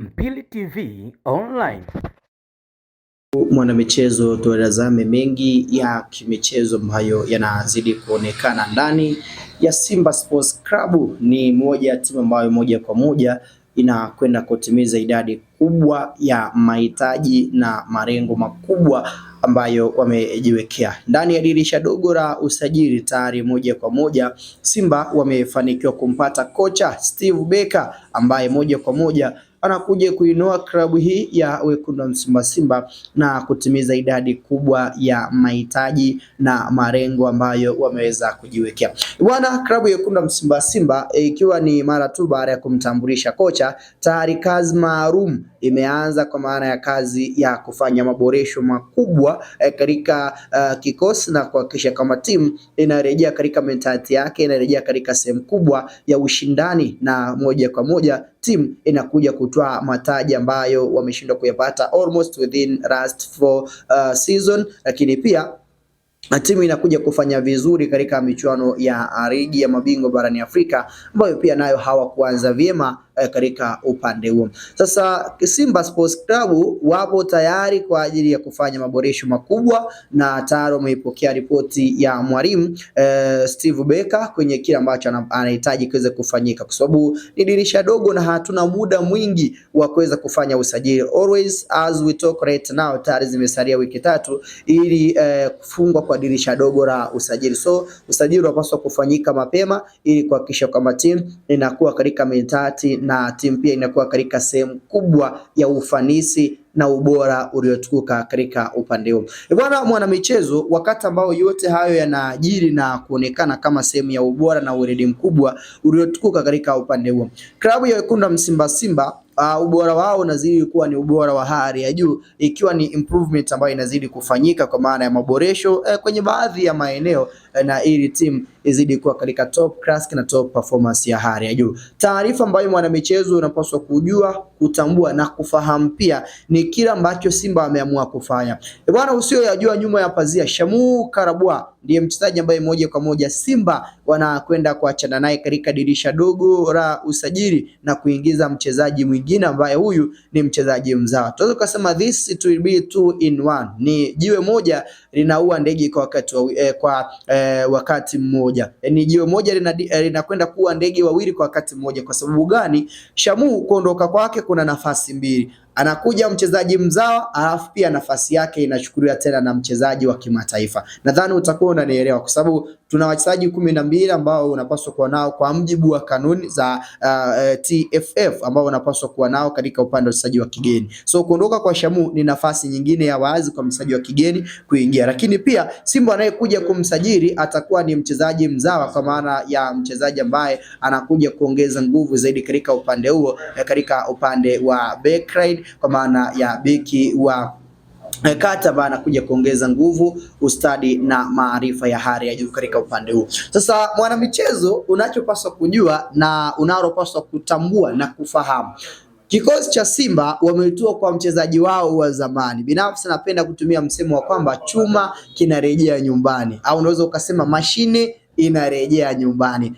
Mpili TV Online. Mwanamichezo, tuelezame mengi ya kimichezo ambayo yanazidi kuonekana ndani ya Simba Sports Club. Ni moja ya timu ambayo moja kwa moja inakwenda kutimiza idadi kubwa ya mahitaji na malengo makubwa ambayo wamejiwekea ndani ya dirisha dogo la usajili. Tayari moja kwa moja Simba wamefanikiwa kumpata kocha Steve Barker ambaye moja kwa moja anakuja kuinoa klabu hii ya wekundu wa Msimba Simba na kutimiza idadi kubwa ya mahitaji na malengo ambayo wameweza kujiwekea. Bwana, klabu ya wekundu wa Msimba Simba ikiwa ni mara tu baada ya kumtambulisha kocha, tayari kazi maalum imeanza kwa maana ya kazi ya kufanya maboresho makubwa katika kikosi na kuhakikisha kama timu inarejea katika mentality yake, inarejea katika sehemu kubwa ya ushindani, na moja kwa moja timu inakuja kutoa mataji ambayo wameshindwa kuyapata almost within last 4 season, lakini pia timu inakuja kufanya vizuri katika michuano ya ligi ya mabingwa barani Afrika ambayo pia nayo hawakuanza vyema katika upande huo. Sasa Simba Sports Club wapo tayari kwa ajili ya kufanya maboresho makubwa na tayari wameipokea ripoti ya mwalimu Steve Barker kwenye kile ambacho anahitaji kiweze kufanyika, kwa sababu ni dirisha dogo na hatuna muda mwingi wa kuweza kufanya usajili. Always as we talk right now, tayari zimesalia wiki 3 ili kufungwa kwa dirisha dogo la usajili. So usajili unapaswa kufanyika mapema ili kuhakikisha kwamba timu inakuwa katika mentality na timu pia inakuwa katika sehemu kubwa ya ufanisi na ubora uliotukuka katika upande huo. Bwana mwanamichezo, wakati ambao yote hayo yanajiri na kuonekana kama sehemu ya ubora na weledi mkubwa uliotukuka katika upande huo, klabu ya wekundu wa Msimba Simba ubora wao unazidi kuwa ni ubora wa hali ya juu, ikiwa ni improvement ambayo inazidi kufanyika kwa maana ya maboresho kwenye baadhi ya maeneo na ili timu izidi kuwa katika top class na top performance ya hali ya juu. Taarifa ambayo mwanamichezo unapaswa kujua, kutambua na kufahamu pia ni kila ambacho Simba ameamua kufanya. Bwana, usiyoyajua nyuma ya pazia, Shamu Karabwa ndiye mchezaji ambaye moja kwa moja Simba wanakwenda kuachana naye katika dirisha dogo la usajili na kuingiza mchezaji mwingine ambaye huyu ni mchezaji mzawa. Tunaweza kusema this it will be 2 in 1. Ni jiwe moja linaua ndege kwa wakati mmoja. Ni jiwe moja linakwenda kuua ndege wawili kwa wakati mmoja. Kwa sababu gani? Shamu kuondoka kwake kuna nafasi mbili. Anakuja mchezaji mzawa, alafu pia nafasi yake inachukuliwa tena na mchezaji wa kimataifa. Nadhani utakuwa unanielewa, kwa sababu tuna wachezaji 12 ambao unapaswa kuwa nao kwa mjibu wa kanuni za TFF ambao unapaswa kuwa nao katika upande wa wachezaji wa kigeni. So kuondoka kwa Shamu ni nafasi nyingine ya wazi kwa mchezaji wa kigeni kuingia, lakini pia Simba anayekuja kumsajili atakuwa ni mchezaji mzawa, kwa maana ya mchezaji ambaye anakuja kuongeza nguvu zaidi katika upande huo, katika upande wa backline, kwa maana ya beki wa kati ambaye anakuja kuongeza nguvu, ustadi na maarifa ya hali ya juu katika upande huu. Sasa mwanamichezo, unachopaswa kujua na unalopaswa kutambua na kufahamu, kikosi cha Simba wametoa kwa mchezaji wao wa zamani. Binafsi napenda kutumia msemo wa kwamba chuma kinarejea nyumbani, au unaweza ukasema mashine inarejea nyumbani.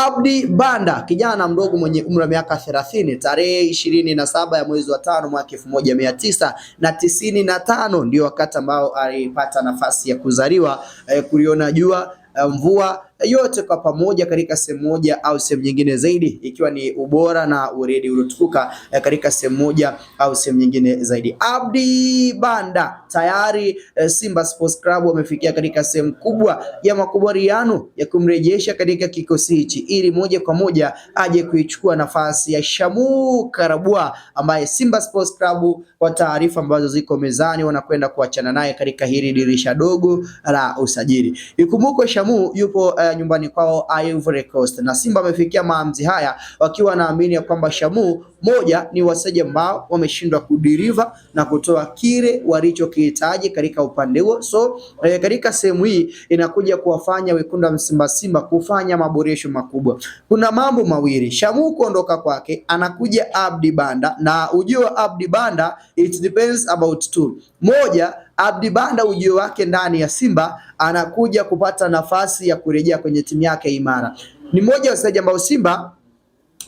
Abdi Banda, kijana mdogo mwenye umri wa miaka 30, tarehe 27 ya mwezi wa 5 mwaka 1995 ndio wakati ambao alipata nafasi ya kuzaliwa, kuliona jua, mvua, yote kwa pamoja katika sehemu moja au sehemu nyingine zaidi, ikiwa ni ubora na uredi uliotukuka katika sehemu moja au sehemu nyingine zaidi. Abdi Banda tayari Simba Sports Club wamefikia katika sehemu kubwa ya makubaliano ya kumrejesha katika kikosi hichi ili moja kwa moja aje kuichukua nafasi ya Shamu Karabwa ambaye Simba Sports Club kwa taarifa ambazo ziko mezani wanakwenda kuachana naye katika hili dirisha dogo la usajili. Ikumbukwe Shamu yupo nyumbani kwao Ivory Coast, na Simba wamefikia maamuzi haya wakiwa naamini ya kwamba Shamu moja ni wachezaji ambao wameshindwa kudeliver na kutoa kile walichokihitaji katika upande huo. So katika sehemu hii inakuja kuwafanya wekundu wa Msimba Simba kufanya maboresho makubwa. Kuna mambo mawili, Shamu kuondoka kwake, anakuja Abdi Banda, na ujio wa Abdi Banda it depends about two. Moja, Abdi Banda ujio wake ndani ya Simba anakuja kupata nafasi ya kurejea kwenye timu yake imara. Ni mmoja wa wachezaji ambao Simba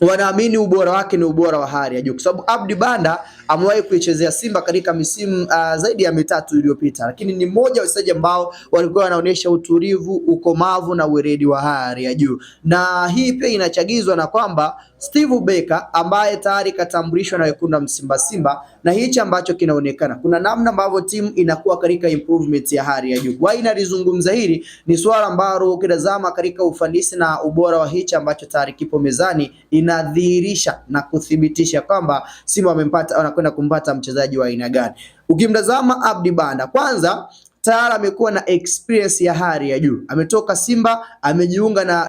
wanaamini ubora wake ni ubora wa hali ya juu, kwa sababu Abdi Banda amewahi kuichezea Simba katika misimu zaidi ya mitatu iliyopita, lakini ni mmoja wa wachezaji ambao walikuwa wanaonyesha utulivu, ukomavu na weledi wa hali ya juu, na hii pia inachagizwa na kwamba Steve Barker ambaye tayari katambulishwa na wekundu wa Msimba Simba, na hichi ambacho kinaonekana kuna namna ambavyo timu inakuwa katika improvement ya hali ya juu. Kwa inalizungumza hili ni swala ambalo ukitazama katika ufanisi na ubora wa hichi ambacho tayari kipo mezani inadhihirisha na kuthibitisha kwamba Simba wanakwenda kumpata mchezaji wa aina gani. Ukimtazama Abdi Banda, kwanza tayari amekuwa na experience ya hali ya juu, ametoka Simba amejiunga na